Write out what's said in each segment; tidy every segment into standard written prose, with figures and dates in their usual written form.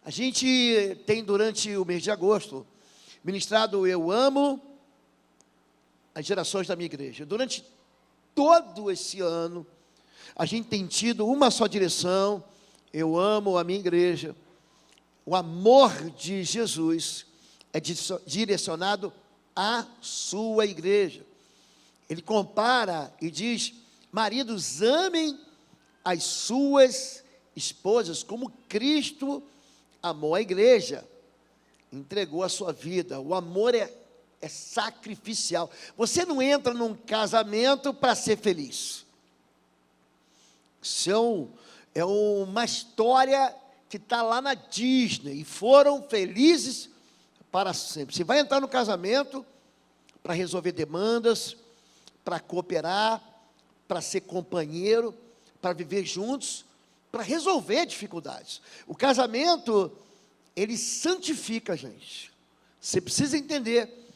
A gente tem, durante o mês de agosto, ministrado Eu Amo as Gerações da Minha Igreja. Durante todo esse ano, a gente tem tido uma só direção: eu amo a minha igreja. O amor de Jesus é direcionado à sua igreja. Ele compara e diz: maridos, amem as suas esposas como Cristo amou a igreja, entregou a sua vida. O amor é sacrificial. Você não entra num casamento para ser feliz. Isso é uma história que está lá na Disney, e foram felizes para sempre. Você vai entrar no casamento para resolver demandas, para cooperar, para ser companheiro, para viver juntos, para resolver dificuldades. O casamento, ele santifica a gente. Você precisa entender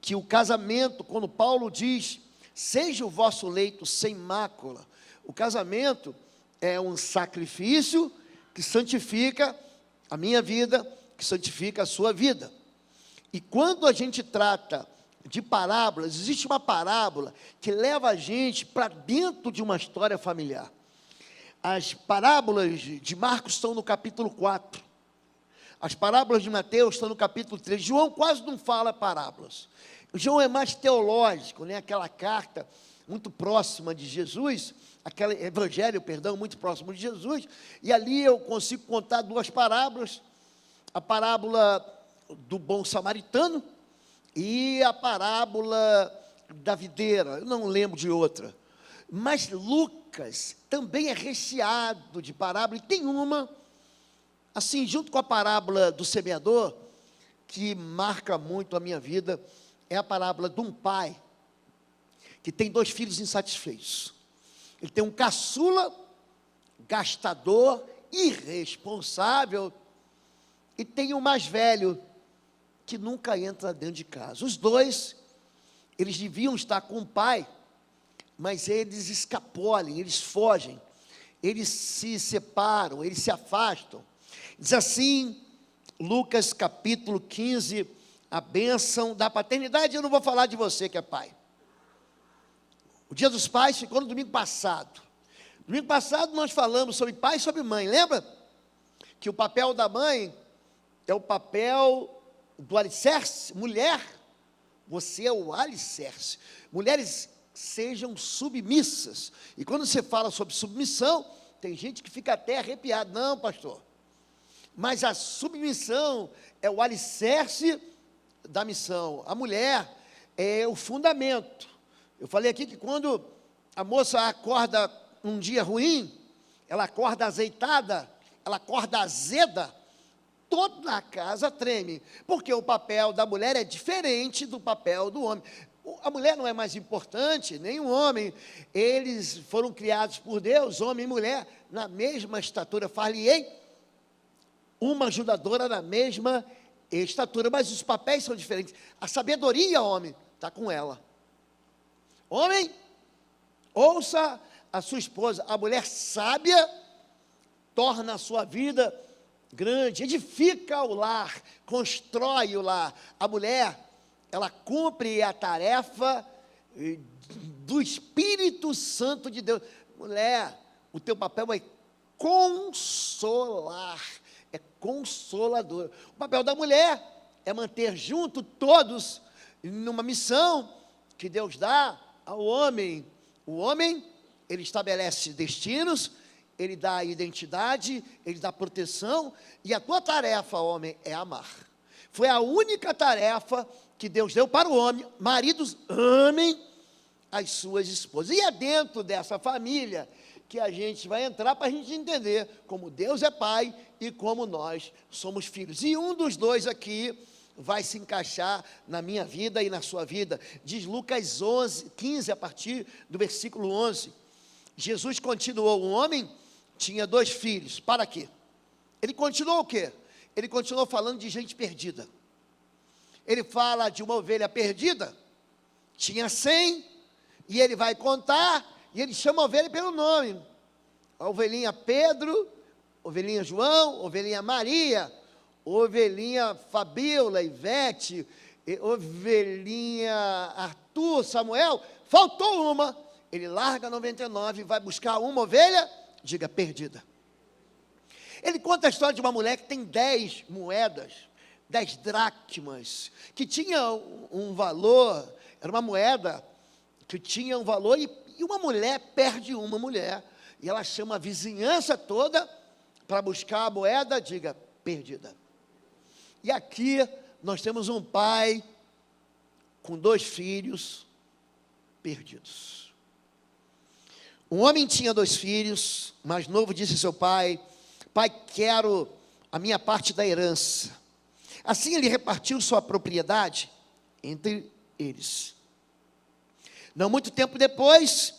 que o casamento, quando Paulo diz: seja o vosso leito sem mácula, o casamento é um sacrifício que santifica a minha vida, que santifica a sua vida. E quando a gente trata de parábolas, existe uma parábola que leva a gente para dentro de uma história familiar. As parábolas de Marcos estão no capítulo 4. As parábolas de Mateus estão no capítulo 3. João quase não fala parábolas. João é mais teológico, né? Aquela carta muito próxima de Jesus, aquele evangelho, muito próximo de Jesus, e ali eu consigo contar duas parábolas: a parábola do bom samaritano e a parábola da videira. Eu não lembro de outra, mas Lucas também é recheado de parábola, e tem uma, assim, junto com a parábola do semeador, que marca muito a minha vida. É a parábola de um pai que tem dois filhos insatisfeitos. Ele tem um caçula, gastador, irresponsável, e tem um mais velho, que nunca entra dentro de casa. Os dois, eles deviam estar com o pai, mas eles escapulam, eles fogem, eles se separam, eles se afastam. Diz assim, Lucas capítulo 15, a bênção da paternidade. Eu não vou falar de você que é pai. O Dia dos Pais ficou no domingo passado. Domingo passado nós falamos sobre pai e sobre mãe. Lembra? Que o papel da mãe é o papel do alicerce. Mulher, você é o alicerce. Mulheres, sejam submissas. E quando você fala sobre submissão, tem gente que fica até arrepiado. Não, pastor. Mas a submissão é o alicerce da missão. A mulher é o fundamento. Eu falei aqui que quando a moça acorda um dia ruim, ela acorda azeitada, ela acorda azeda, toda a casa treme, porque o papel da mulher é diferente do papel do homem. A mulher não é mais importante, nem o homem. Eles foram criados por Deus, homem e mulher, na mesma estatura. Far-lhe-ei uma ajudadora na mesma estatura, mas os papéis são diferentes. A sabedoria, homem, está com ela. Homem, ouça a sua esposa. A mulher sábia torna a sua vida grande, edifica o lar, constrói o lar. A mulher, ela cumpre a tarefa do Espírito Santo de Deus. Mulher, o teu papel é consolar, é consolador. O papel da mulher é manter junto todos numa missão que Deus dá ao homem. O homem, ele estabelece destinos, ele dá identidade, ele dá proteção, e a tua tarefa, homem, é amar. Foi a única tarefa que Deus deu para o homem. Maridos, amem as suas esposas. E é dentro dessa família que a gente vai entrar para a gente entender como Deus é pai e como nós somos filhos. E um dos dois aqui vai se encaixar na minha vida e na sua vida. Diz Lucas 15, a partir do versículo 11. Jesus continuou: um homem tinha 2 filhos. Para quê? Ele continuou o quê? Ele continuou falando de gente perdida. Ele fala de uma ovelha perdida, tinha 100, e ele vai contar, e ele chama a ovelha pelo nome. A ovelhinha Pedro, ovelhinha João, ovelhinha Maria, ovelhinha Fabiola, Ivete, ovelhinha Arthur, Samuel, faltou uma. Ele larga 99 e vai buscar uma ovelha, diga, perdida. Ele conta a história de uma mulher que tem 10 moedas, 10 dracmas, que tinha um valor, era uma moeda que tinha um valor, e uma mulher perde uma mulher, e ela chama a vizinhança toda para buscar a moeda, diga, perdida. E aqui nós temos um pai com 2 filhos perdidos. Um homem tinha 2 filhos, o mais novo disse ao seu pai: pai, quero a minha parte da herança. Assim ele repartiu sua propriedade entre eles. Não muito tempo depois,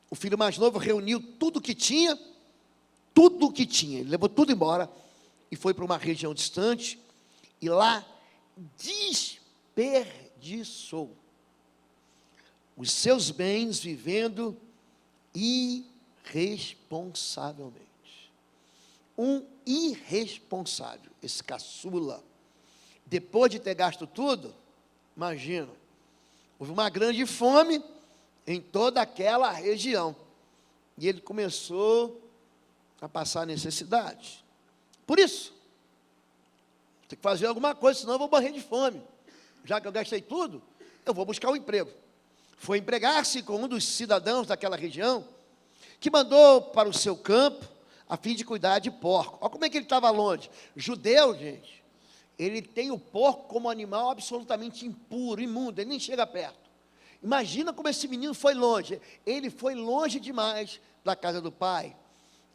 o filho mais novo reuniu tudo o que tinha, ele levou tudo embora e foi para uma região distante e lá desperdiçou os seus bens vivendo irresponsavelmente. Um irresponsável, esse caçula, depois de ter gasto tudo, imagina, houve uma grande fome em toda aquela região, e ele começou a passar necessidade. Por isso, tem que fazer alguma coisa, senão eu vou morrer de fome. Já que eu gastei tudo, eu vou buscar um emprego. Foi empregar-se com um dos cidadãos daquela região, que mandou para o seu campo, a fim de cuidar de porco. Olha como é que ele estava longe. Judeu, gente, ele tem o porco como animal absolutamente impuro, imundo, ele nem chega perto. Imagina como esse menino foi longe. Ele foi longe demais da casa do pai.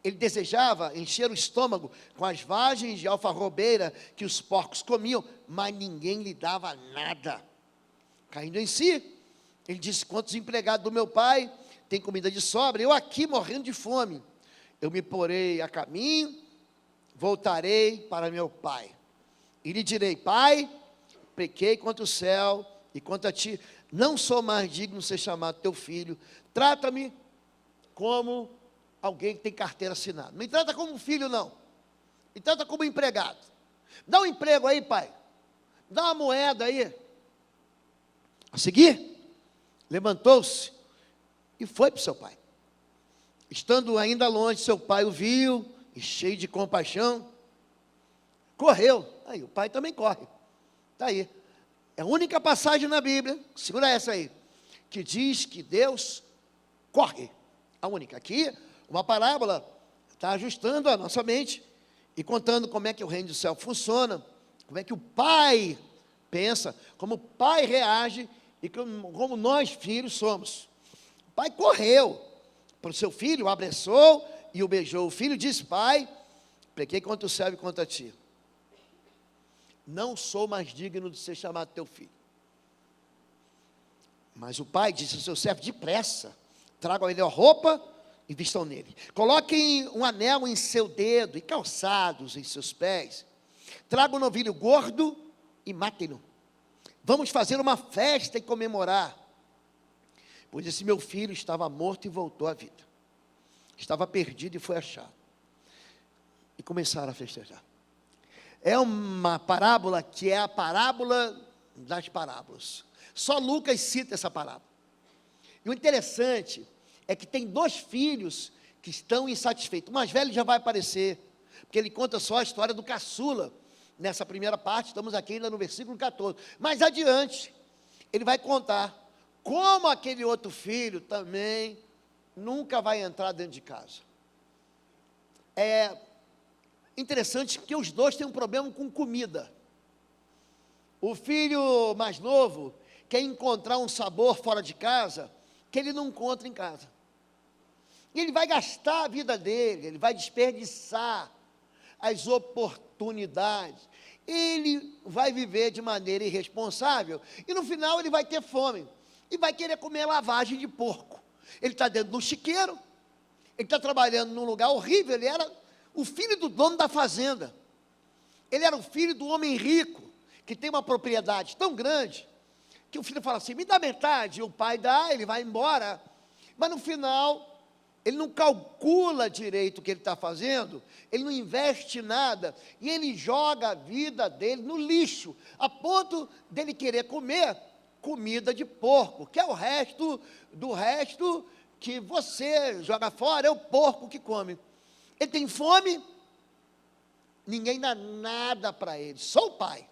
Ele desejava encher o estômago com as vagens de alfarrobeira que os porcos comiam, mas ninguém lhe dava nada. Caindo em si, ele disse: quantos empregados do meu pai têm comida de sobra? Eu aqui morrendo de fome. Eu me porei a caminho, voltarei para meu pai. E lhe direi: pai, pequei contra o céu e contra ti, não sou mais digno de ser chamado teu filho. Trata-me como alguém que tem carteira assinada. Não me trata como filho, não. Me trata como empregado. Dá um emprego aí, pai. Dá uma moeda aí. A seguir, levantou-se e foi para o seu pai. Estando ainda longe, seu pai o viu, e cheio de compaixão, correu. Aí, o pai também corre. Está aí. É a única passagem na Bíblia, segura essa aí, que diz que Deus corre. A única. Aqui, uma parábola está ajustando a nossa mente e contando como é que o reino do céu funciona, como é que o pai pensa, como o pai reage e como nós, filhos, somos. O pai correu para o seu filho, o abraçou e o beijou. O filho disse: pai, pequei contra o céu e contra ti. Não sou mais digno de ser chamado teu filho. Mas o pai disse ao seu servo: depressa, tragam ele a roupa e vistam nele. Coloquem um anel em seu dedo e calçados em seus pés. Tragam um novilho gordo e matem-no. Vamos fazer uma festa e comemorar. Pois esse meu filho estava morto e voltou à vida. Estava perdido e foi achado. E começaram a festejar. É uma parábola que é a parábola das parábolas. Só Lucas cita essa parábola. E o interessante é que tem 2 filhos que estão insatisfeitos. O mais velho já vai aparecer, porque ele conta só a história do caçula. Nessa primeira parte, estamos aqui ainda no versículo 14. Mais adiante, ele vai contar como aquele outro filho também nunca vai entrar dentro de casa. É interessante que os 2 têm um problema com comida. O filho mais novo quer encontrar um sabor fora de casa que ele não encontra em casa. E ele vai gastar a vida dele, ele vai desperdiçar as oportunidades. Ele vai viver de maneira irresponsável e no final ele vai ter fome e vai querer comer lavagem de porco. Ele está dentro de um chiqueiro, ele está trabalhando num lugar horrível. Ele era o filho do dono da fazenda, ele era o filho do homem rico, que tem uma propriedade tão grande, que o filho fala assim: me dá metade, e o pai dá, ele vai embora, mas no final, ele não calcula direito o que ele está fazendo, ele não investe nada, e ele joga a vida dele no lixo, a ponto dele querer comer comida de porco, que é o resto do resto que você joga fora, é o porco que come. Ele tem fome, ninguém dá nada para ele, só o pai.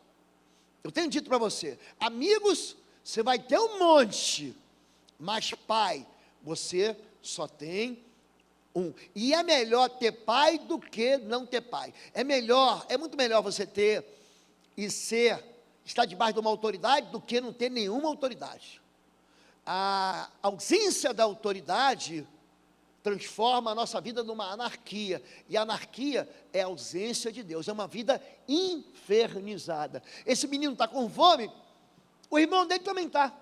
Eu tenho dito para você, amigos, você vai ter um monte, mas pai, você só tem um. E é melhor ter pai do que não ter pai. É muito melhor você ter e estar debaixo de uma autoridade do que não ter nenhuma autoridade. A ausência da autoridade transforma a nossa vida numa anarquia, e a anarquia é a ausência de Deus, é uma vida infernizada. Esse menino está com fome, o irmão dele também está.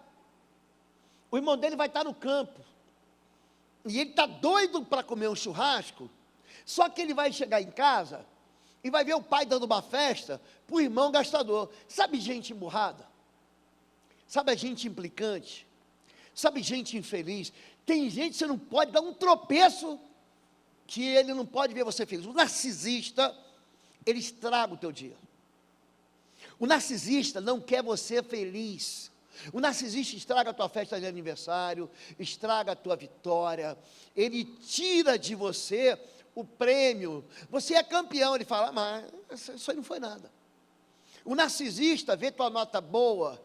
O irmão dele vai estar no campo, e ele está doido para comer um churrasco, só que ele vai chegar em casa, e vai ver o pai dando uma festa, para o irmão gastador. Sabe gente emburrada? Sabe a gente implicante? Sabe gente infeliz? Tem gente que você não pode dar um tropeço, que ele não pode ver você feliz. O narcisista, ele estraga o teu dia. O narcisista não quer você feliz. O narcisista estraga a tua festa de aniversário, estraga a tua vitória, ele tira de você o prêmio. Você é campeão, ele fala, mas isso aí não foi nada. O narcisista vê tua nota boa,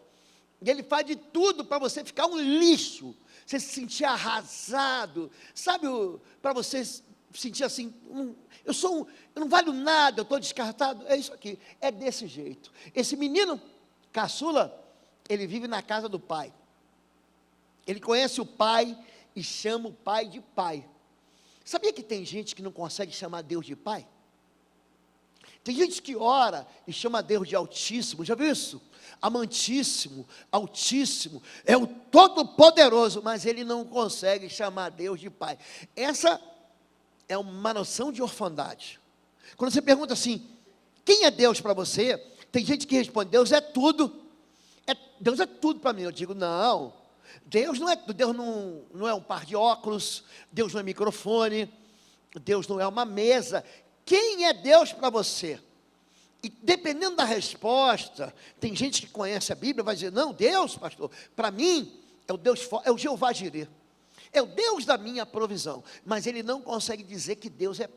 e ele faz de tudo para você ficar um lixo, você se sentir arrasado, sabe, para você sentir assim, eu não valho nada, eu estou descartado. É isso aqui, é desse jeito. Esse menino, caçula, ele vive na casa do pai, ele conhece o pai e chama o pai de pai. Sabia que tem gente que não consegue chamar Deus de pai? Tem gente que ora e chama Deus de Altíssimo, já viu isso? Amantíssimo, Altíssimo, é o Todo-Poderoso, mas ele não consegue chamar Deus de pai. Essa é uma noção de orfandade. Quando você pergunta assim, quem é Deus para você? Tem gente que responde, Deus é tudo. Deus é tudo para mim. Eu digo, não, Deus não é um par de óculos, Deus não é microfone, Deus não é uma mesa. Quem é Deus para você? E dependendo da resposta, tem gente que conhece a Bíblia e vai dizer, não, Deus, pastor, para mim é o Deus, é o Jeová Jireh, é o Deus da minha provisão, mas ele não consegue dizer que Deus é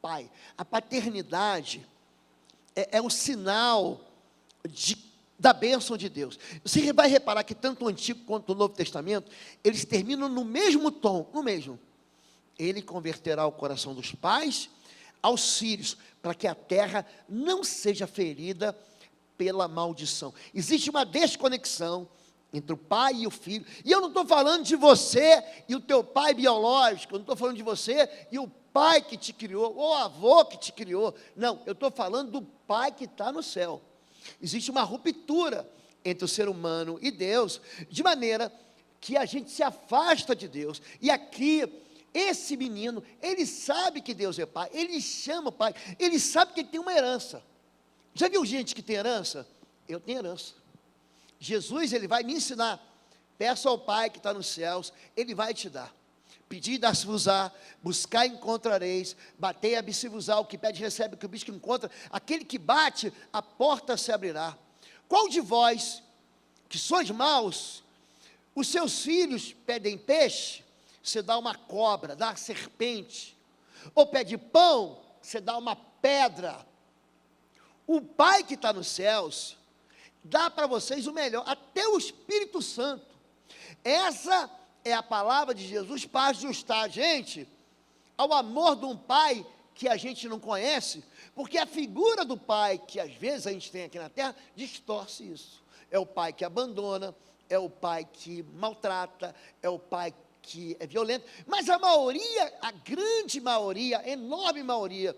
pai. A paternidade é um sinal da bênção de Deus. Você vai reparar que tanto o Antigo quanto o Novo Testamento, eles terminam no mesmo tom, no mesmo. Ele converterá o coração dos pais aos filhos, para que a terra não seja ferida pela maldição. Existe uma desconexão entre o pai e o filho, e eu não estou falando de você e o teu pai biológico, eu não estou falando de você e o pai que te criou, ou o avô que te criou, não, eu estou falando do pai que está no céu. Existe uma ruptura entre o ser humano e Deus, de maneira que a gente se afasta de Deus, e aqui, esse menino, ele sabe que Deus é pai, ele chama o pai, ele sabe que ele tem uma herança. Já viu gente que tem herança? Eu tenho herança. Jesus, ele vai me ensinar, peça ao pai que está nos céus, ele vai te dar. Pedi, dá-se-vos-á, buscar, encontrareis, batei, abri-se-vos-á, o que pede, recebe, o que o bicho encontra, aquele que bate, a porta se abrirá. Qual de vós, que sois maus, os seus filhos pedem peixe, você dá uma cobra, dá uma serpente, ou pede pão, você dá uma pedra. O Pai que está nos céus, dá para vocês o melhor, até o Espírito Santo. Essa é a palavra de Jesus para ajustar a gente ao amor de um Pai que a gente não conhece, porque a figura do Pai que às vezes a gente tem aqui na terra, distorce isso. É o Pai que abandona, é o Pai que maltrata, é o Pai que é violento, mas a maioria, a grande maioria, a enorme maioria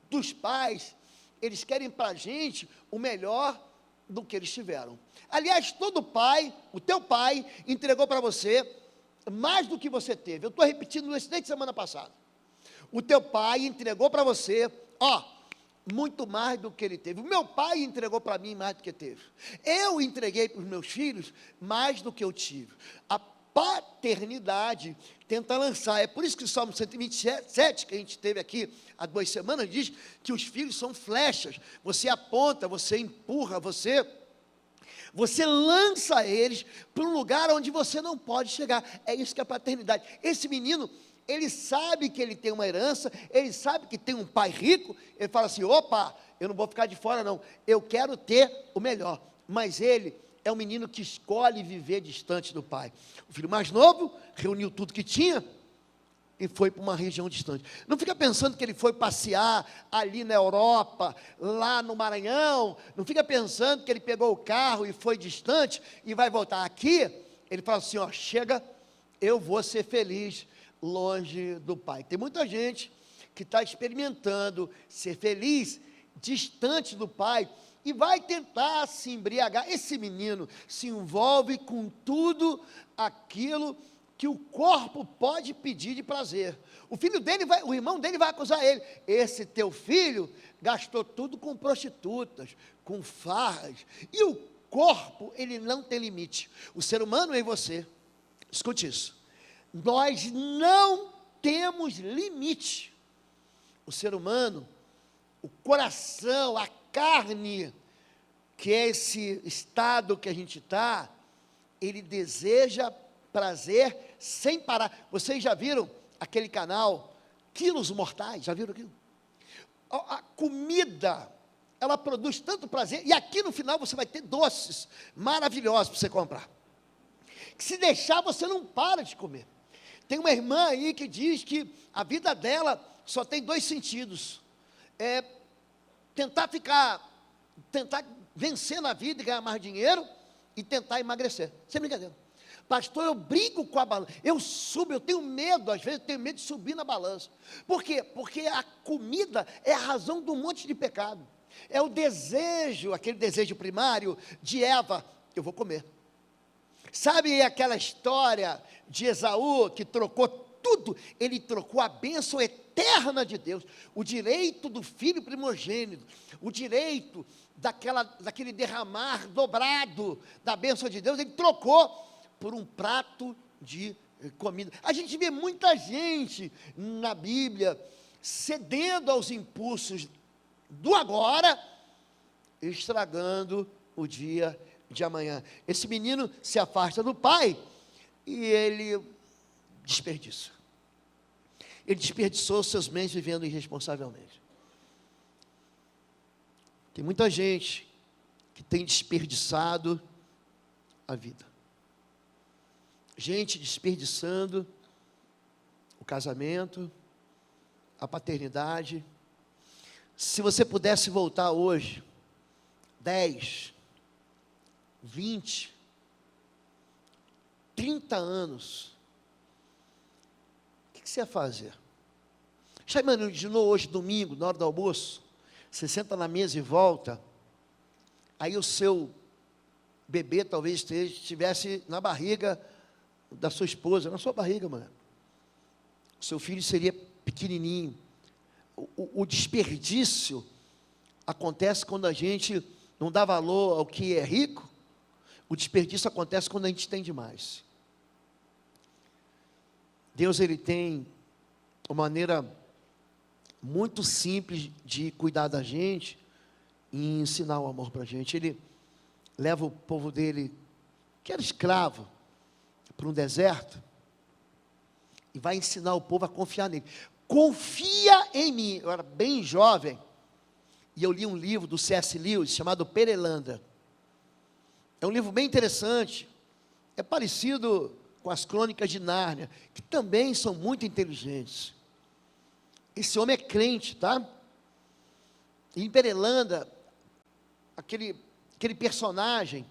dos pais, eles querem para a gente o melhor do que eles tiveram. Aliás, todo pai, o teu pai, entregou para você mais do que você teve. Eu estou repetindo isso desde semana passada. O teu pai entregou para você, muito mais do que ele teve. O meu pai entregou para mim mais do que teve. Eu entreguei para os meus filhos mais do que eu tive. paternidade tenta lançar. É por isso que o Salmo 127, que a gente teve aqui há 2 semanas, diz que os filhos são flechas. Você aponta, você empurra, você lança eles para um lugar onde você não pode chegar. É isso que é a paternidade. Esse menino, ele sabe que ele tem uma herança, ele sabe que tem um pai rico, ele fala assim, opa, eu não vou ficar de fora não, eu quero ter o melhor. Mas ele é um menino que escolhe viver distante do pai. O filho mais novo reuniu tudo que tinha e foi para uma região distante. Não fica pensando que ele foi passear ali na Europa, lá no Maranhão. Não fica pensando que ele pegou o carro e foi distante e vai voltar. Aqui, ele fala assim, ó, chega, eu vou ser feliz longe do pai. Tem muita gente que está experimentando ser feliz distante do pai e vai tentar se embriagar. Esse menino se envolve com tudo aquilo que o corpo pode pedir de prazer. O irmão dele vai acusar ele. Esse teu filho gastou tudo com prostitutas, com farras. E o corpo, ele não tem limite. O ser humano em você, escute isso. Nós não temos limite. O ser humano, o coração, a carne, que é esse estado que a gente está, ele deseja prazer sem parar. Vocês já viram aquele canal Quilos Mortais? Já viram aquilo? A comida, ela produz tanto prazer, e aqui no final você vai ter doces maravilhosos para você comprar, que se deixar você não para de comer. Tem uma irmã aí que diz que a vida dela só tem 2 sentidos, tentar vencer na vida e ganhar mais dinheiro, e tentar emagrecer, sem brincadeira. Pastor, eu brigo com a balança, eu tenho medo, às vezes tenho medo de subir na balança. Por quê? Porque a comida é a razão de um monte de pecado, é o desejo, aquele desejo primário de Eva, eu vou comer. Sabe aquela história de Esaú, que trocou tudo, ele trocou a bênção eterna de Deus, o direito do filho primogênito, o direito daquele derramar dobrado da bênção de Deus, ele trocou por um prato de comida. A gente vê muita gente na Bíblia cedendo aos impulsos do agora, estragando o dia de amanhã. Esse menino se afasta do pai e ele desperdiça. Ele desperdiçou seus bens vivendo irresponsavelmente. Tem muita gente que tem desperdiçado a vida. Gente desperdiçando o casamento, a paternidade. Se você pudesse voltar hoje, 10, 20, 30 anos, o que você ia fazer? Já imaginou hoje, domingo, na hora do almoço, você senta na mesa e volta, aí o seu bebê talvez estivesse na barriga da sua esposa, na sua barriga, mano. O seu filho seria pequenininho. O desperdício acontece quando a gente não dá valor ao que é rico. O desperdício acontece quando a gente tem demais. Deus, ele tem uma maneira muito simples de cuidar da gente e ensinar o amor para a gente. Ele leva o povo dele, que era escravo, para um deserto, e vai ensinar o povo a confiar nele. Confia em mim. Eu era bem jovem, e eu li um livro do C.S. Lewis, chamado Perelandra. É um livro bem interessante, é parecido com as Crônicas de Nárnia, que também são muito inteligentes. Esse homem é crente, tá? E em Perelandra, aquele personagem,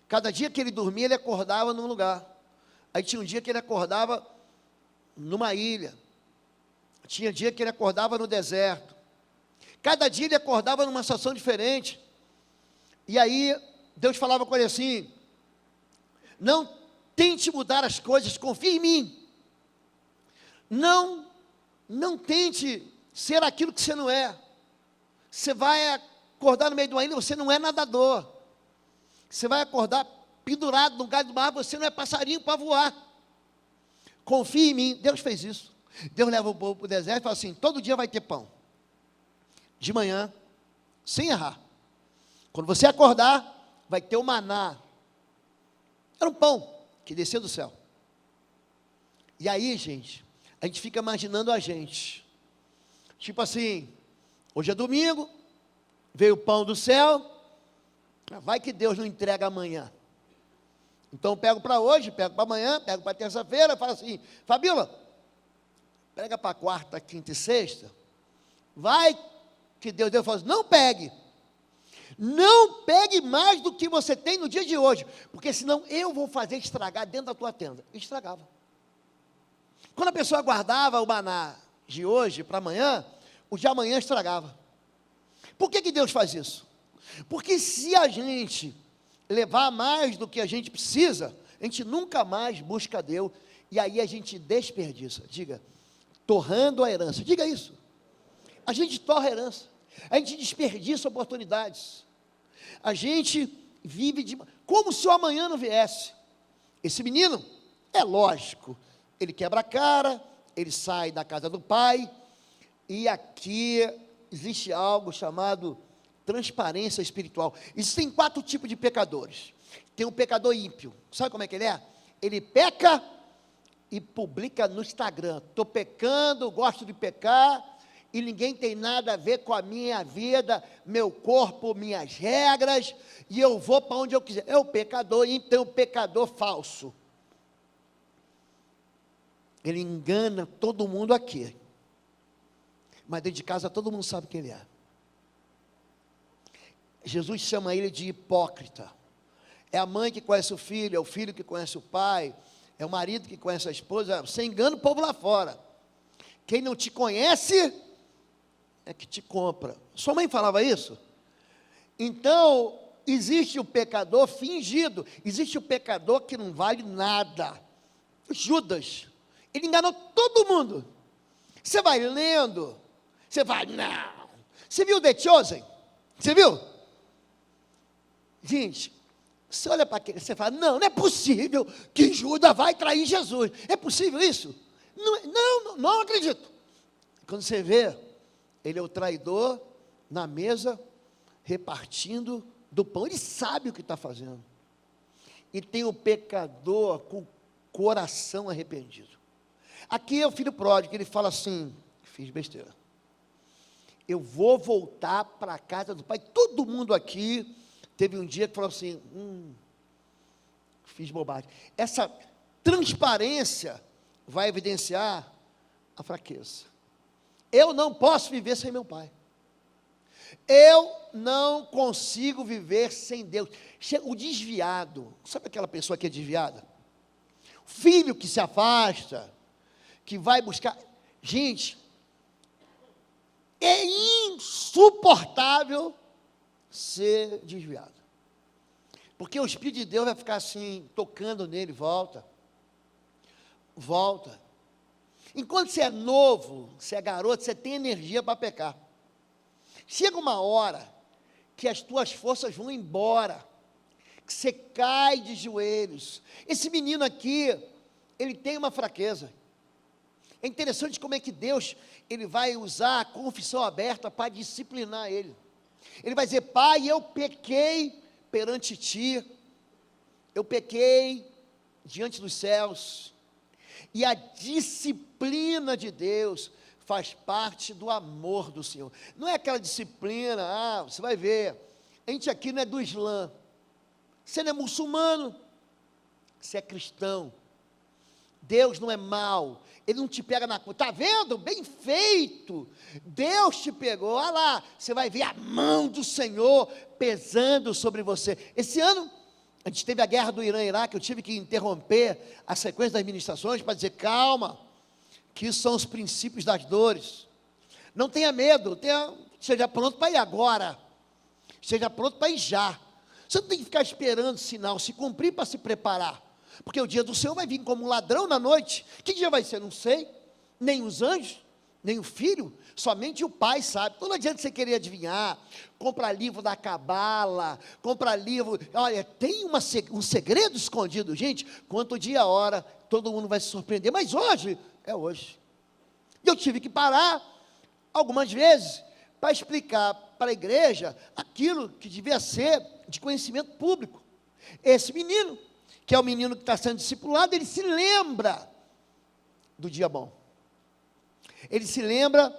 cada dia que ele dormia, ele acordava num lugar. Aí tinha um dia que ele acordava numa ilha, tinha dia que ele acordava no deserto, cada dia ele acordava numa situação diferente, e aí Deus falava com ele assim: não tente mudar as coisas, confie em mim, não tente ser aquilo que você não é. Você vai acordar no meio de uma ilha, você não é nadador, você vai acordar pendurado no galho do mar, você não é passarinho para voar. Confie em mim. Deus fez isso. Deus leva o povo para o deserto e fala assim: todo dia vai ter pão. De manhã, sem errar. Quando você acordar, vai ter o maná. Era um pão que descia do céu. E aí, gente, a gente fica imaginando a gente. Tipo assim, hoje é domingo, veio o pão do céu, vai que Deus não entrega amanhã. Então eu pego para hoje, pego para amanhã, pego para terça-feira, falo assim: Fabíola, pega para quarta, quinta e sexta, vai que Deus fala assim: não pegue mais do que você tem no dia de hoje, porque senão eu vou fazer estragar dentro da tua tenda. E estragava. Quando a pessoa guardava o maná de hoje para amanhã, o de amanhã estragava. Por que Deus faz isso? Porque se a gente levar mais do que a gente precisa, a gente nunca mais busca Deus, e aí a gente desperdiça. Diga, torrando a herança. Diga isso. A gente torra a herança, a gente desperdiça oportunidades, a gente vive como se o amanhã não viesse. Esse menino, é lógico, ele quebra a cara, ele sai da casa do pai, e aqui existe algo chamado transparência espiritual. Existem 4 tipos de pecadores. Tem um pecador ímpio. Sabe como é que ele é? Ele peca e publica no Instagram: estou pecando, gosto de pecar, e ninguém tem nada a ver com a minha vida, meu corpo, minhas regras, e eu vou para onde eu quiser. É o pecador ímpio. Tem o pecador falso. Ele engana todo mundo aqui, mas dentro de casa todo mundo sabe quem ele é. Jesus chama ele de hipócrita. É a mãe que conhece o filho, é o filho que conhece o pai, é o marido que conhece a esposa. Você engana o povo lá fora. Quem não te conhece é que te compra. Sua mãe falava isso? Então, existe o pecador fingido, existe o pecador que não vale nada. Judas, ele enganou todo mundo. Você vai lendo, você vai, não. Você viu The Chosen? Você viu? Gente, você olha para aquele, você fala: não é possível que Judas vai trair Jesus. É possível isso? Não acredito. Quando você vê, ele é o traidor na mesa, repartindo do pão. Ele sabe o que está fazendo. E tem o pecador com o coração arrependido. Aqui é o filho pródigo, ele fala assim: fiz besteira, eu vou voltar para a casa do pai. Todo mundo aqui teve um dia que falou assim: fiz bobagem. Essa transparência vai evidenciar a fraqueza. Eu não posso viver sem meu pai. Eu não consigo viver sem Deus. O desviado, sabe aquela pessoa que é desviada? O filho que se afasta, que vai buscar. Gente, é insuportável ser desviado. Porque o Espírito de Deus vai ficar assim, tocando nele: volta. Volta. Enquanto você é novo, você é garoto, você tem energia para pecar. Chega uma hora que as tuas forças vão embora, que você cai de joelhos. Esse menino aqui, ele tem uma fraqueza. É interessante como é que Deus, ele vai usar a confissão aberta para disciplinar ele. Ele vai dizer: pai, eu pequei perante ti, eu pequei diante dos céus. E a disciplina de Deus faz parte do amor do Senhor. Não é aquela disciplina, você vai ver, a gente aqui não é do Islã, você não é muçulmano, você é cristão. Deus não é mau, Ele não te pega na conta. Está vendo? Bem feito, Deus te pegou. Olha lá, você vai ver a mão do Senhor pesando sobre você. Esse ano, a gente teve a guerra do Irã e Iraque, eu tive que interromper a sequência das ministrações para dizer: calma, que isso são os princípios das dores. Não tenha medo, esteja pronto para ir agora, esteja pronto para ir já. Você não tem que ficar esperando o sinal se cumprir para se preparar, porque o dia do Senhor vai vir como um ladrão na noite. Que dia vai ser? Não sei, nem os anjos, nem o filho, somente o pai sabe. Então não adianta você querer adivinhar. Compra livro da cabala, compra livro, olha, tem um segredo escondido. Gente, quanto dia, hora, todo mundo vai se surpreender, mas hoje, é hoje. E eu tive que parar, algumas vezes, para explicar para a igreja aquilo que devia ser de conhecimento público. Esse menino, que é o menino que está sendo discipulado, ele se lembra do dia bom. Ele se lembra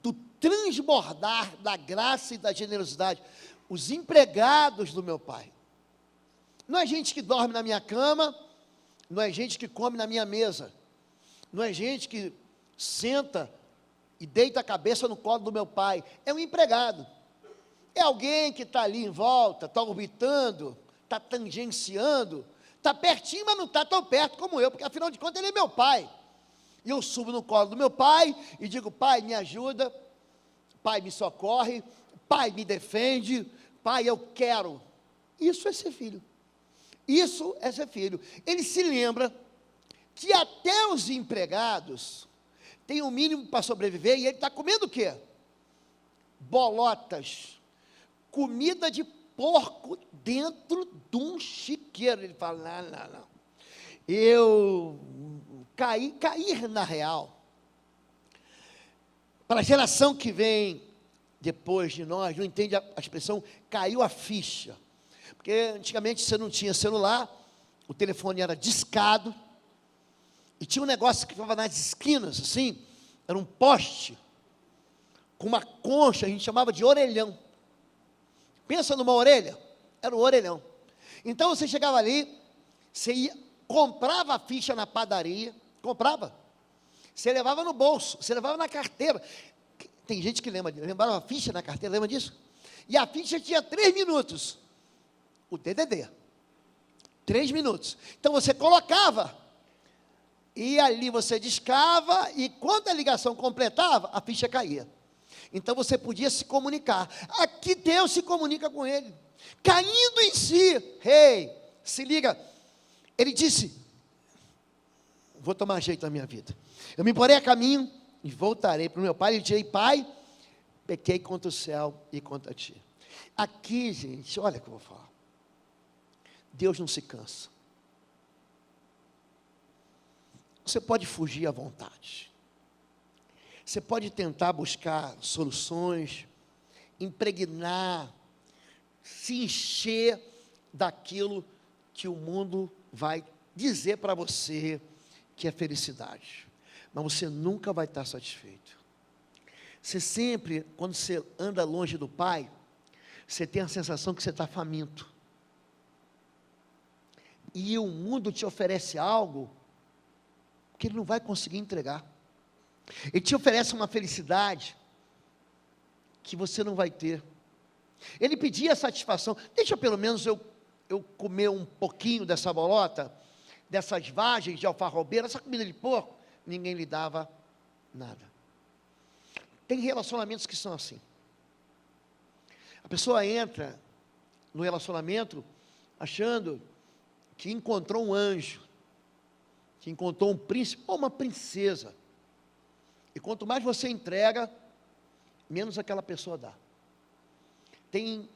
do transbordar da graça e da generosidade. Os empregados do meu pai. Não é gente que dorme na minha cama, não é gente que come na minha mesa, não é gente que senta e deita a cabeça no colo do meu pai. É um empregado. É alguém que está ali em volta, está orbitando, está tangenciando, está pertinho, mas não está tão perto como eu, porque afinal de contas ele é meu pai. E eu subo no colo do meu pai e digo: pai, me ajuda, pai, me socorre, pai, me defende, pai, eu quero. Isso é ser filho. Isso é ser filho. Ele se lembra que até os empregados têm o mínimo para sobreviver, e ele está comendo o quê? Bolotas, comida de porco dentro de um chiqueiro. Ele fala: não. Eu cair na real, para a geração que vem depois de nós, não entende a expressão caiu a ficha, porque antigamente você não tinha celular, o telefone era discado, e tinha um negócio que ficava nas esquinas, assim, era um poste, com uma concha, a gente chamava de orelhão. Pensa numa orelha, era o orelhão. Então você chegava ali, você ia, comprava a ficha na padaria, comprava, você levava no bolso, você levava na carteira. Tem gente que lembrava a ficha na carteira, lembra disso? E a ficha tinha 3 minutos, o DDD, 3 minutos. Então você colocava, e ali você discava, e quando a ligação completava, a ficha caía. Então você podia se comunicar. Aqui Deus se comunica com ele, caindo em si. Se liga, ele disse: vou tomar jeito na minha vida, eu me porei a caminho e voltarei para o meu pai e direi: pai, pequei contra o céu e contra ti. Aqui, gente, olha o que eu vou falar. Deus não se cansa. Você pode fugir à vontade, você pode tentar buscar soluções, impregnar, se encher daquilo que o mundo vai dizer para você que é felicidade, mas você nunca vai estar satisfeito. Você sempre, quando você anda longe do Pai, você tem a sensação que você está faminto, e o mundo te oferece algo que ele não vai conseguir entregar. Ele te oferece uma felicidade que você não vai ter. Ele pedia satisfação: deixa pelo menos eu comer um pouquinho dessa bolota, dessas vagens de alfarrobeira, essa comida de porco. Ninguém lhe dava nada. Tem relacionamentos que são assim. A pessoa entra no relacionamento achando que encontrou um anjo, que encontrou um príncipe ou uma princesa. E quanto mais você entrega, menos aquela pessoa dá. Tem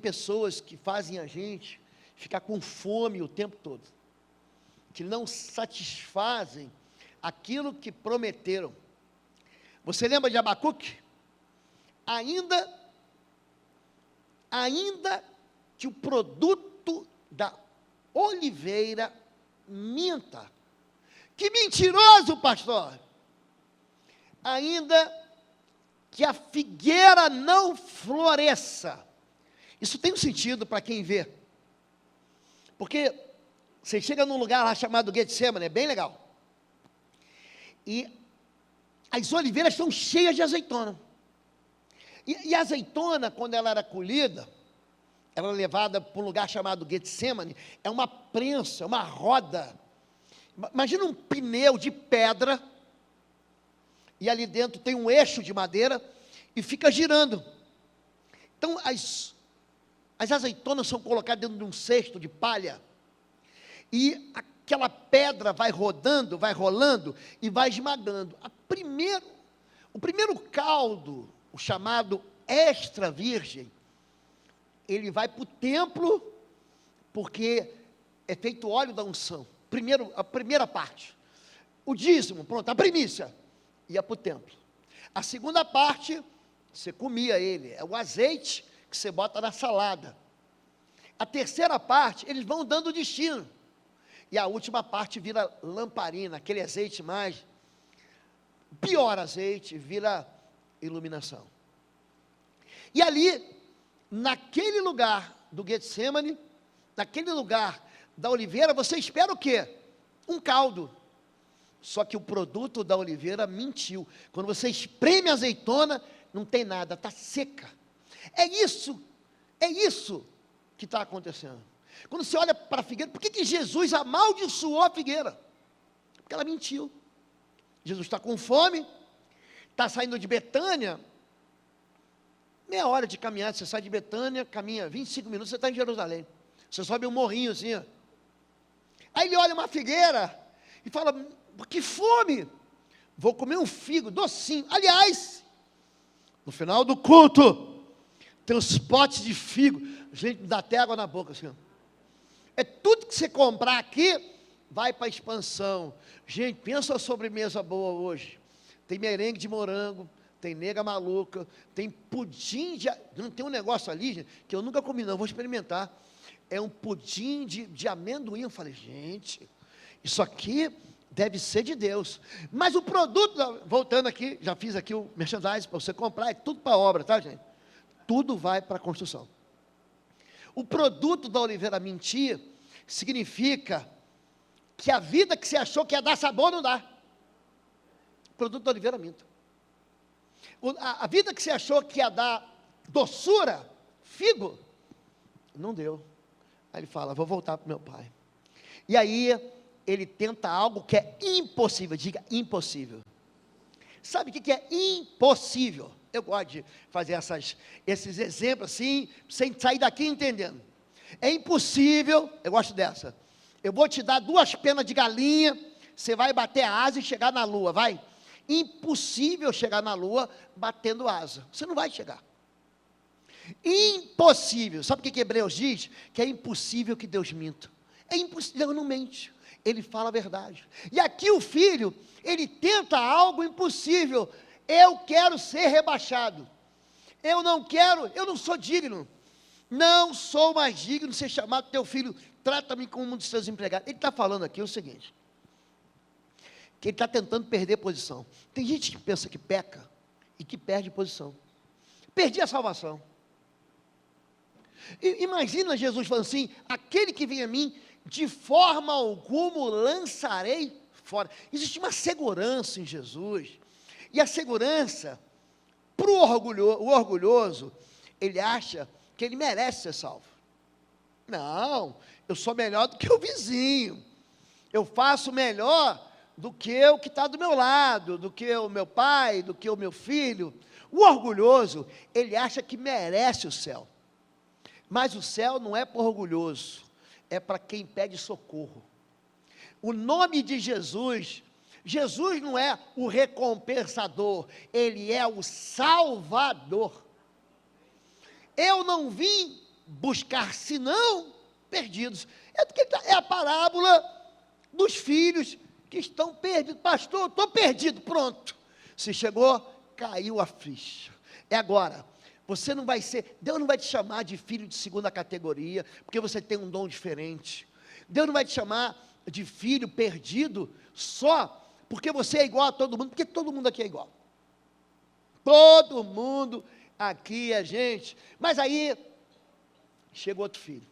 pessoas que fazem a gente ficar com fome o tempo todo, que não satisfazem aquilo que prometeram. Você lembra de Abacuque? Ainda que o produto da oliveira minta. Que mentiroso, pastor! Ainda que a figueira não floresça. Isso tem um sentido para quem vê, porque você chega num lugar lá chamado Getsemane, é bem legal, e as oliveiras estão cheias de azeitona, e a azeitona, quando ela era colhida, ela era levada para um lugar chamado Getsemane, é uma prensa, uma roda, imagina um pneu de pedra, e ali dentro tem um eixo de madeira, e fica girando. Então as azeitonas são colocadas dentro de um cesto de palha, e aquela pedra vai rodando, vai rolando, e vai esmagando. O primeiro caldo, o chamado extra virgem, ele vai para o templo, porque é feito óleo da unção, a primeira parte. O dízimo, pronto, a primícia, ia para o templo. A segunda parte, você comia ele, é o azeite que você bota na salada. A terceira parte, eles vão dando destino. E a última parte vira lamparina, aquele azeite mais, pior azeite, vira iluminação. E ali, naquele lugar do Getsemane, naquele lugar da oliveira, você espera o quê? Um caldo. Só que o produto da oliveira mentiu. Quando você espreme a azeitona, não tem nada, está seca. É isso que está acontecendo. Quando você olha para a figueira, por que Jesus amaldiçoou a figueira? Porque ela mentiu. Jesus está com fome, está saindo de Betânia, meia hora de caminhada, você sai de Betânia, caminha 25 minutos, você está em Jerusalém. Você sobe um morrinho assim, ó. Aí ele olha uma figueira e fala, que fome, vou comer um figo, docinho. Aliás, no final do culto, tem uns potes de figo, gente, dá até água na boca assim, ó. É tudo que você comprar aqui, vai para a expansão. Gente, pensa a sobremesa boa hoje. Tem merengue de morango, tem nega maluca, tem pudim de... Não tem um negócio ali, gente, que eu nunca comi não, vou experimentar. É um pudim de amendoim. Eu falei, gente, isso aqui deve ser de Deus. Mas o produto, voltando aqui, já fiz aqui o merchandising para você comprar, é tudo para obra, tá, gente? Tudo vai para a construção. O produto da oliveira mentir significa que a vida que você achou que ia dar sabor, não dá. O produto da oliveira minta. A vida que você achou que ia dar doçura, figo, não deu. Aí ele fala, vou voltar para o meu pai. E aí, ele tenta algo que é impossível, diga impossível. Sabe o que é impossível? Eu gosto de fazer esses exemplos assim, sem sair daqui entendendo. É impossível, eu gosto dessa. Eu vou te dar 2 penas de galinha, você vai bater a asa e chegar na lua, vai? Impossível chegar na lua batendo asa, você não vai chegar. Impossível, sabe o que Hebreus diz? Que é impossível que Deus minta. É impossível, Deus não mente, Ele fala a verdade. E aqui o filho, ele tenta algo impossível. Eu quero ser rebaixado, eu não sou digno, não sou mais digno de ser chamado teu filho, trata-me como um dos seus empregados. Ele está falando aqui o seguinte, que ele está tentando perder posição. Tem gente que pensa que peca, e que perde posição, perdi a salvação. Imagina Jesus falando assim, aquele que vem a mim, de forma alguma o lançarei fora. Existe uma segurança em Jesus, e a segurança, para o orgulhoso, ele acha que ele merece ser salvo. Não, eu sou melhor do que o vizinho, eu faço melhor do que o que está do meu lado, do que o meu pai, do que o meu filho. O orgulhoso, ele acha que merece o céu, mas o céu não é para o orgulhoso, é para quem pede socorro. O nome de Jesus, Jesus não é o recompensador, Ele é o Salvador. Eu não vim buscar senão perdidos. É a parábola dos filhos que estão perdidos. Pastor, eu estou perdido, pronto. Se chegou, caiu a ficha. É agora. Você não vai ser, Deus não vai te chamar de filho de 2ª categoria, porque você tem um dom diferente. Deus não vai te chamar de filho perdido só porque você é igual a todo mundo, porque todo mundo aqui é igual. Todo mundo aqui é gente. Mas aí, chega outro filho.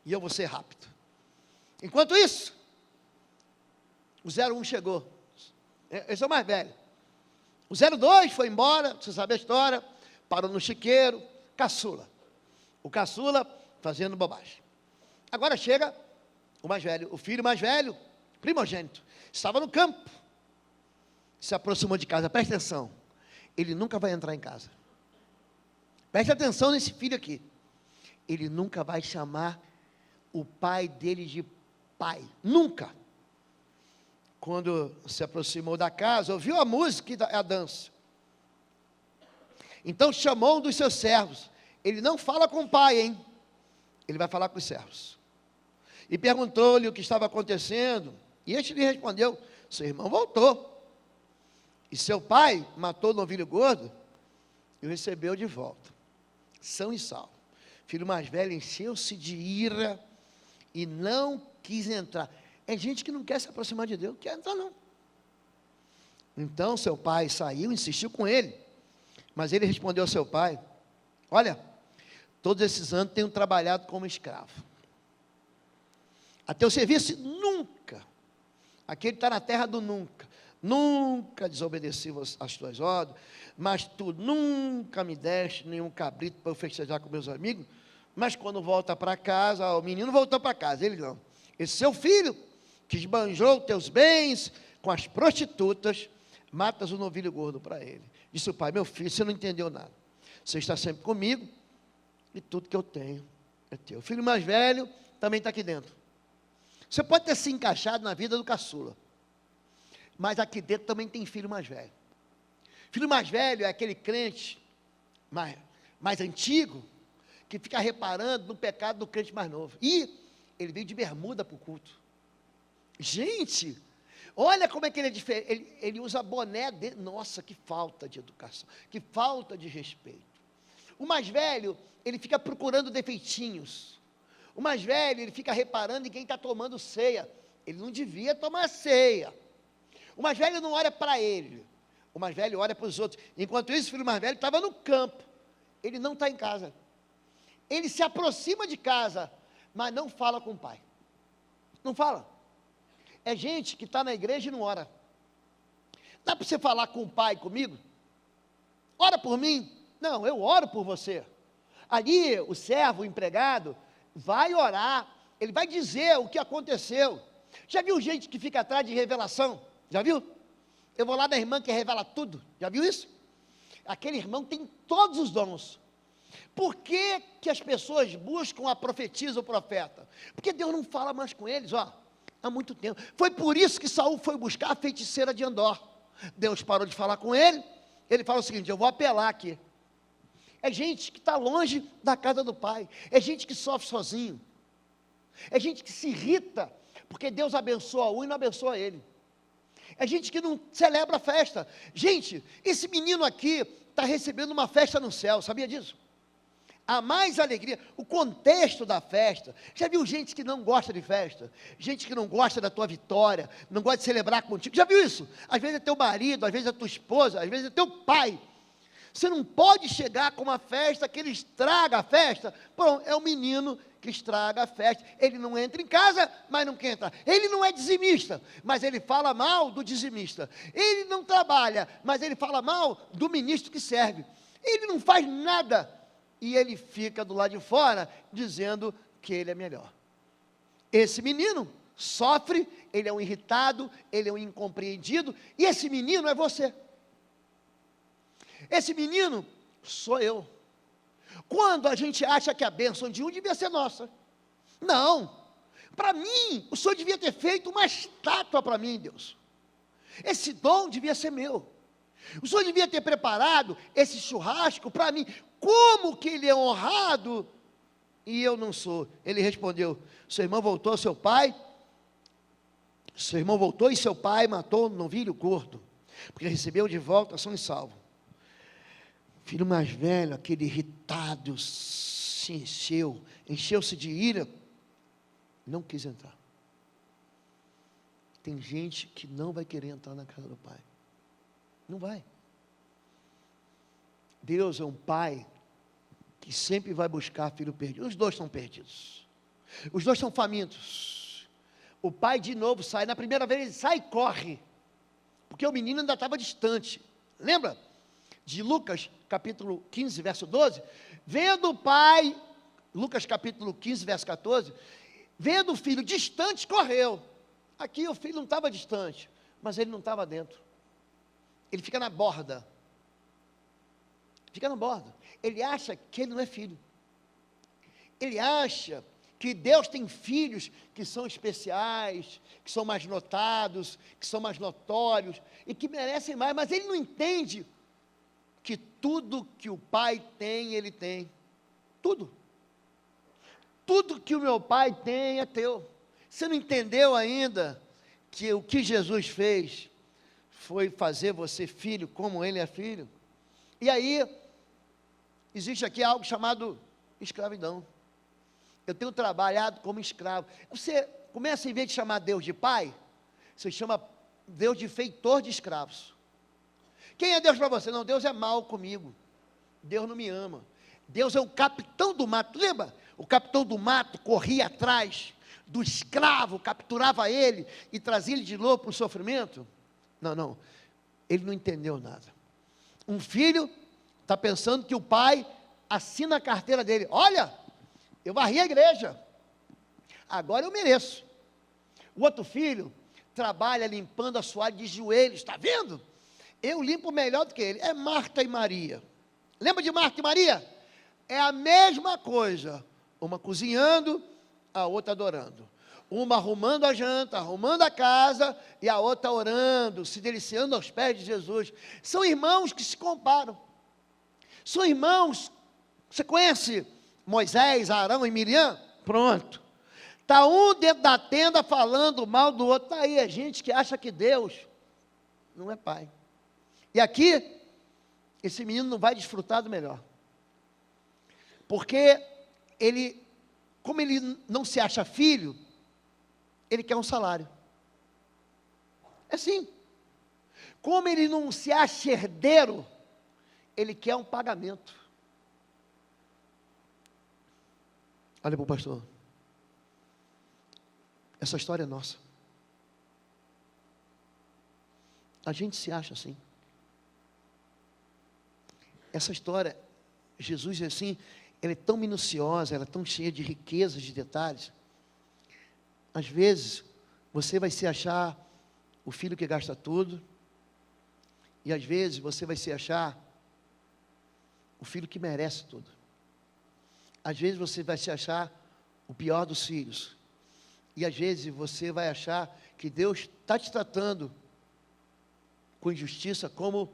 E eu vou ser rápido. Enquanto isso, o 01 chegou. Esse é o mais velho. O 02 foi embora, você sabe a história, parou no chiqueiro, caçula. O caçula fazendo bobagem. Agora chega o mais velho, o filho mais velho, primogênito, estava no campo, se aproximou de casa. Presta atenção, ele nunca vai entrar em casa. Presta atenção nesse filho aqui. Ele nunca vai chamar o pai dele de pai, nunca. Quando se aproximou da casa, ouviu a música e a dança. Então chamou um dos seus servos. Ele não fala com o pai, hein? Ele vai falar com os servos. e perguntou-lhe o que estava acontecendo, e este lhe respondeu: seu irmão voltou, e seu pai matou o novilho gordo, e o recebeu de volta, são e salvo. Filho mais velho encheu-se de ira, e não quis entrar. É gente que não quer se aproximar de Deus, não quer entrar não. Então seu pai saiu, insistiu com ele, mas ele respondeu ao seu pai: olha, todos esses anos tenho trabalhado como escravo, a teu serviço nunca, aqui ele está na terra do nunca, nunca desobedeci às tuas ordens, mas tu nunca me deste nenhum cabrito para eu festejar com meus amigos. Mas quando volta para casa, o menino voltou para casa, ele não, esse seu filho, que esbanjou teus bens com as prostitutas, matas o novilho gordo para ele. Disse o pai: meu filho, você não entendeu nada, você está sempre comigo, e tudo que eu tenho é teu. O filho mais velho também está aqui dentro. Você pode ter se encaixado na vida do caçula, mas aqui dentro também tem filho mais velho. Filho mais velho é aquele crente mais antigo, que fica reparando no pecado do crente mais novo. E ele veio de bermuda para o culto. Gente, olha como é que ele é diferente. Ele usa boné dele. Nossa, que falta de educação, que falta de respeito. O mais velho, ele fica procurando defeitinhos. O mais velho, ele fica reparando em quem está tomando ceia. Ele não devia tomar ceia. O mais velho não olha para ele, o mais velho olha para os outros. Enquanto isso, o filho mais velho estava no campo, ele não está em casa. Ele se aproxima de casa, mas não fala com o pai. Não fala. É gente que está na igreja e não ora. Dá para você falar com o pai comigo? Ora por mim? Não, eu oro por você. Ali, o servo, o empregado, vai orar, ele vai dizer o que aconteceu. Já viu gente que fica atrás de revelação? Já viu? Eu vou lá da irmã que revela tudo. Já viu isso? Aquele irmão tem todos os dons. Por que que as pessoas buscam a profetisa, o profeta? Porque Deus não fala mais com eles, há muito tempo. Foi por isso que Saul foi buscar a feiticeira de Endor. Deus parou de falar com ele. Ele fala o seguinte: eu vou apelar aqui. É gente que está longe da casa do pai. É gente que sofre sozinho. É gente que se irrita porque Deus abençoa um e não abençoa ele. É gente que não celebra a festa. Gente, esse menino aqui está recebendo uma festa no céu, sabia disso? Há mais alegria, o contexto da festa. Já viu gente que não gosta de festa? Gente que não gosta da tua vitória, não gosta de celebrar contigo. Já viu isso? Às vezes é teu marido, às vezes é tua esposa, às vezes é teu pai. Você não pode chegar com uma festa que ele estraga a festa. Bom, é o menino que estraga a festa. Ele não entra em casa, mas não quer entrar. Ele não é dizimista, mas ele fala mal do dizimista. Ele não trabalha, mas ele fala mal do ministro que serve. Ele não faz nada, e ele fica do lado de fora, dizendo que ele é melhor. Esse menino sofre, ele é um irritado, ele é um incompreendido, e esse menino é você. Esse menino sou eu. Quando a gente acha que a bênção de um devia ser nossa. Não, para mim, o Senhor devia ter feito uma estátua para mim, Deus. Esse dom devia ser meu. O Senhor devia ter preparado esse churrasco para mim. Como que ele é honrado e eu não sou? Ele respondeu: seu irmão voltou ao seu pai. Seu irmão voltou e seu pai matou um novilho gordo, porque recebeu de volta são e salvo. Filho mais velho, aquele irritado, se encheu-se de ira, não quis entrar. Tem gente que não vai querer entrar na casa do pai. Não vai. Deus é um pai que sempre vai buscar filho perdido. Os dois estão perdidos. Os dois estão famintos. O pai de novo sai. Na primeira vez ele sai e corre, porque o menino ainda estava distante. Lembra de Lucas capítulo 15, verso 12? Vendo o pai, Lucas capítulo 15, verso 14, vendo o filho distante, correu. Aqui o filho não estava distante, mas ele não estava dentro. Ele fica na borda. Fica na borda. Ele acha que ele não é filho. Ele acha que Deus tem filhos que são especiais, que são mais notados, que são mais notórios e que merecem mais, mas ele não entende que tudo que o pai tem, ele tem. Tudo. Tudo que o meu pai tem é teu. Você não entendeu ainda que o que Jesus fez foi fazer você filho como ele é filho? E aí, existe aqui algo chamado escravidão. Eu tenho trabalhado como escravo. Você começa, em vez de chamar Deus de pai, você chama Deus de feitor de escravos. Quem é Deus para você? Não, Deus é mau comigo. Deus não me ama. Deus é o capitão do mato. Lembra? O capitão do mato corria atrás do escravo, capturava ele e trazia ele de novo para o sofrimento. Não. Ele não entendeu nada. Um filho está pensando que o pai assina a carteira dele. Olha, eu varri a igreja. Agora eu mereço. O outro filho trabalha limpando a assoalho de joelhos. Está vendo? Eu limpo melhor do que ele. É Marta e Maria. Lembra de Marta e Maria? É a mesma coisa. Uma cozinhando, a outra adorando. Uma arrumando a janta, arrumando a casa, e a outra orando, se deliciando aos pés de Jesus. São irmãos que se comparam. São irmãos. Você conhece Moisés, Arão e Miriam? Pronto. Está um dentro da tenda falando mal do outro. Está aí a gente que acha que Deus não é pai. E aqui, esse menino não vai desfrutar do melhor. Porque ele, como ele não se acha filho, ele quer um salário. É assim. Como ele não se acha herdeiro, ele quer um pagamento. Olha para o pastor. Essa história é nossa. A gente se acha assim. Essa história, Jesus é assim, ela é tão minuciosa, ela é tão cheia de riquezas, de detalhes. Às vezes, você vai se achar o filho que gasta tudo, e às vezes você vai se achar o filho que merece tudo. Às vezes você vai se achar o pior dos filhos, e às vezes você vai achar que Deus está te tratando com injustiça como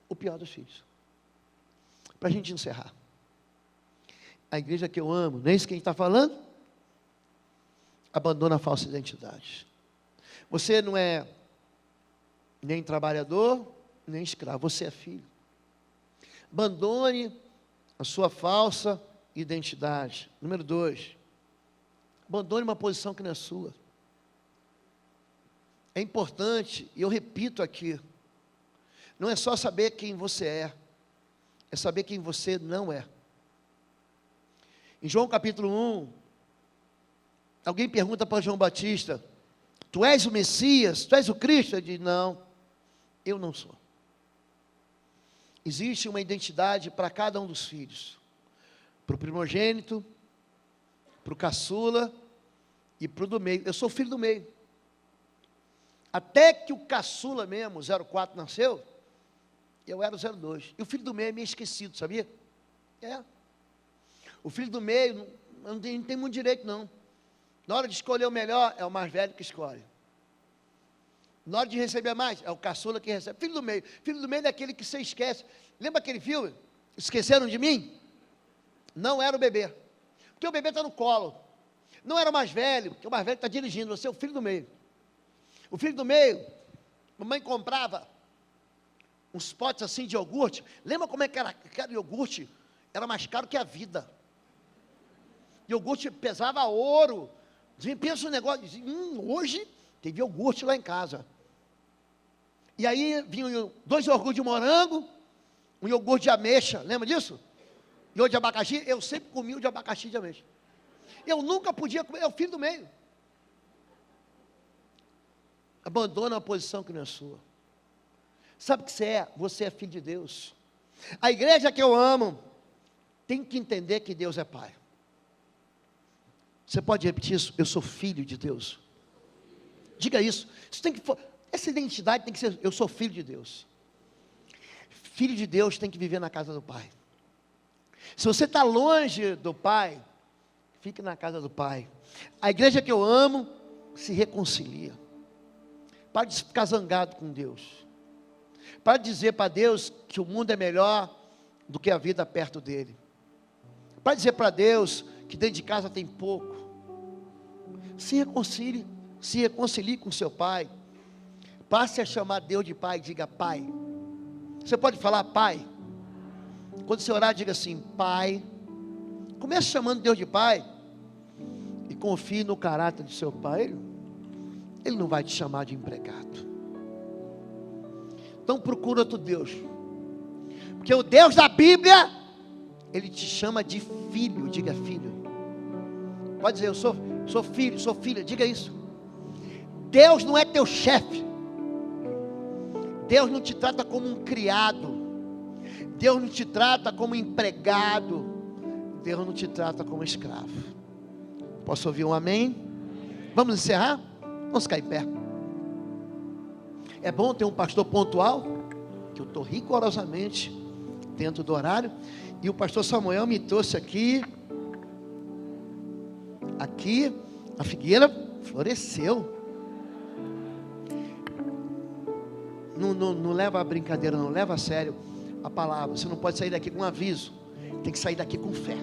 o pior dos filhos. Para a gente encerrar, a igreja que eu amo, não é isso que a gente está falando? Abandona a falsa identidade. Você não é nem trabalhador, nem escravo, você é filho. Abandone a sua falsa identidade. Número 2, abandone uma posição que não é sua. É importante, e eu repito aqui, não é só saber quem você é saber quem você não é. Em João capítulo 1, alguém pergunta para João Batista: tu és o Messias, tu és o Cristo? Ele diz: não, eu não sou. Existe uma identidade para cada um dos filhos, para o primogênito, para o caçula e para o do meio. Eu sou filho do meio. Até que o caçula mesmo, 04, nasceu, eu era o 02. E o filho do meio é meio esquecido, sabia? É. O filho do meio não tem muito direito, não. Na hora de escolher o melhor, é o mais velho que escolhe. Na hora de receber mais, é o caçula que recebe. Filho do meio é aquele que você esquece. Lembra aquele filme? Esqueceram de mim? Não era o bebê. Porque o bebê está no colo. Não era o mais velho, porque o mais velho está dirigindo. Você é o filho do meio. O filho do meio, mamãe comprava uns potes assim de iogurte. Lembra como é que era? Aquele iogurte era mais caro que a vida. Iogurte pesava ouro. Pensa um negócio, hoje teve iogurte lá em casa. E aí vinham 2 iogurtes de morango, um iogurte de ameixa, lembra disso? Iogurte de abacaxi, eu sempre comi o de abacaxi e de ameixa. Eu nunca podia comer, é o filho do meio. Abandona a posição que não é sua. Sabe o que você é? Você é filho de Deus. A igreja que eu amo tem que entender que Deus é Pai. Você pode repetir isso? Eu sou filho de Deus. Diga isso. Essa identidade tem que ser: eu sou filho de Deus. Filho de Deus tem que viver na casa do Pai. Se você está longe do Pai, fique na casa do Pai. A igreja que eu amo se reconcilia. Para de ficar zangado com Deus. Para de dizer para Deus que o mundo é melhor do que a vida perto dele. Para dizer para Deus que dentro de casa tem pouco. se reconcilie com seu pai. Passe a chamar Deus de pai, diga pai. Você pode falar pai? Quando você orar, diga assim, pai. Comece chamando Deus de pai. E confie no caráter de seu pai. Ele não vai te chamar de empregado. Então procura outro Deus. Porque o Deus da Bíblia, Ele te chama de filho. Diga filho. Pode dizer, eu sou filho, sou filha. Diga isso. Deus não é teu chefe. Deus não te trata como um criado. Deus não te trata como empregado. Deus não te trata como escravo. Posso ouvir um amém? Vamos encerrar? Vamos ficar em pé. É bom ter um pastor pontual, que eu estou rigorosamente dentro do horário. E o pastor Samuel me trouxe aqui, a figueira floresceu. Não leva a brincadeira, não leva a sério a palavra. Você não pode sair daqui com um aviso, tem que sair daqui com fé.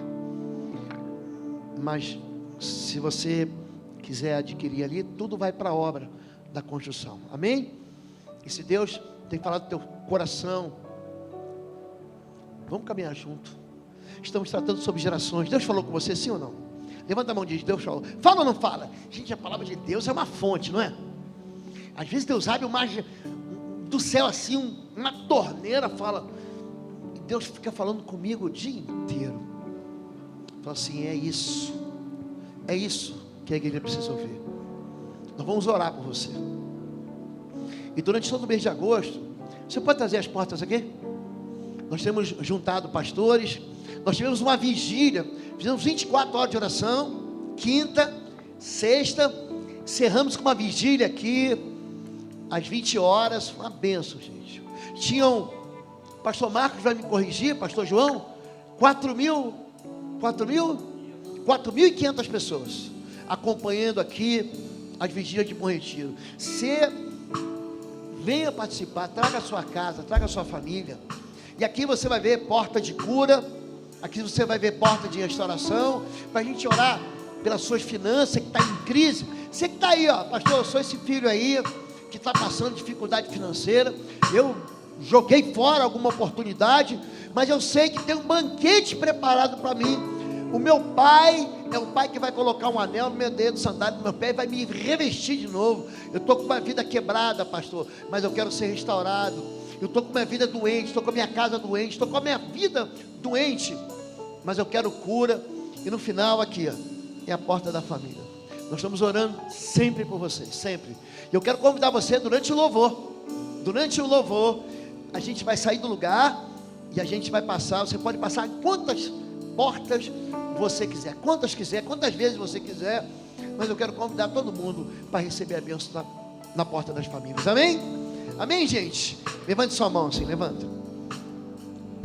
Mas se você quiser adquirir ali, tudo vai para a obra da construção, amém? E se Deus tem falado do teu coração, vamos caminhar junto. Estamos tratando sobre gerações. Deus falou com você, sim ou não? Levanta a mão e diz, Deus falou. Fala ou não fala? Gente, a palavra de Deus é uma fonte, não é? Às vezes Deus abre do céu assim, uma torneira, fala, e Deus fica falando comigo o dia inteiro. Fala assim, é isso que a igreja precisa ouvir. Nós vamos orar por você. E durante todo o mês de agosto, você pode trazer as portas aqui? Nós temos juntado pastores. Nós tivemos uma vigília, fizemos 24 horas de oração, quinta, sexta, encerramos com uma vigília aqui, às 20 horas, uma bênção, gente. Tinham, pastor Marcos vai me corrigir, pastor João, 4.500 pessoas, acompanhando aqui as vigílias de Bom Retiro. Você venha participar, traga a sua casa, traga a sua família, e aqui você vai ver porta de cura, aqui você vai ver porta de restauração, para a gente orar pelas suas finanças, que está em crise. Você que está aí, ó, pastor, eu sou esse filho aí, que está passando dificuldade financeira, eu joguei fora alguma oportunidade, mas eu sei que tem um banquete preparado para mim. O meu pai é o pai que vai colocar um anel no meu dedo, sandália no meu pé, e vai me revestir de novo. Eu estou com uma vida quebrada, pastor, mas eu quero ser restaurado. Eu estou com a minha vida doente, estou com a minha casa doente, estou com a minha vida doente, mas eu quero cura. E no final aqui, ó, é a porta da família. Nós estamos orando sempre por vocês, sempre. E eu quero convidar você durante o louvor. Durante o louvor, a gente vai sair do lugar e a gente vai passar. Você pode passar quantas portas você quiser, quantas vezes você quiser. Mas eu quero convidar todo mundo para receber a bênção na porta das famílias. Amém? Amém, gente? Levante sua mão assim, levanta.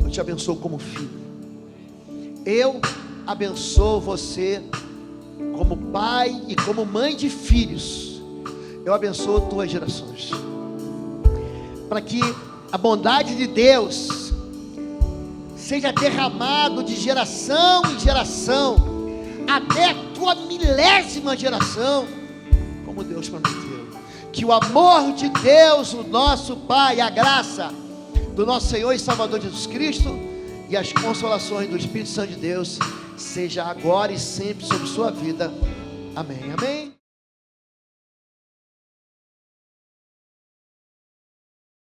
Eu te abençoo como filho. Eu abençoo você como pai e como mãe de filhos. Eu abençoo tuas gerações, para que a bondade de Deus seja derramado de geração em geração, até a tua milésima geração, como Deus prometeu. Que o amor de Deus, o nosso Pai, a graça do nosso Senhor e Salvador Jesus Cristo e as consolações do Espírito Santo de Deus seja agora e sempre sobre sua vida. Amém, amém.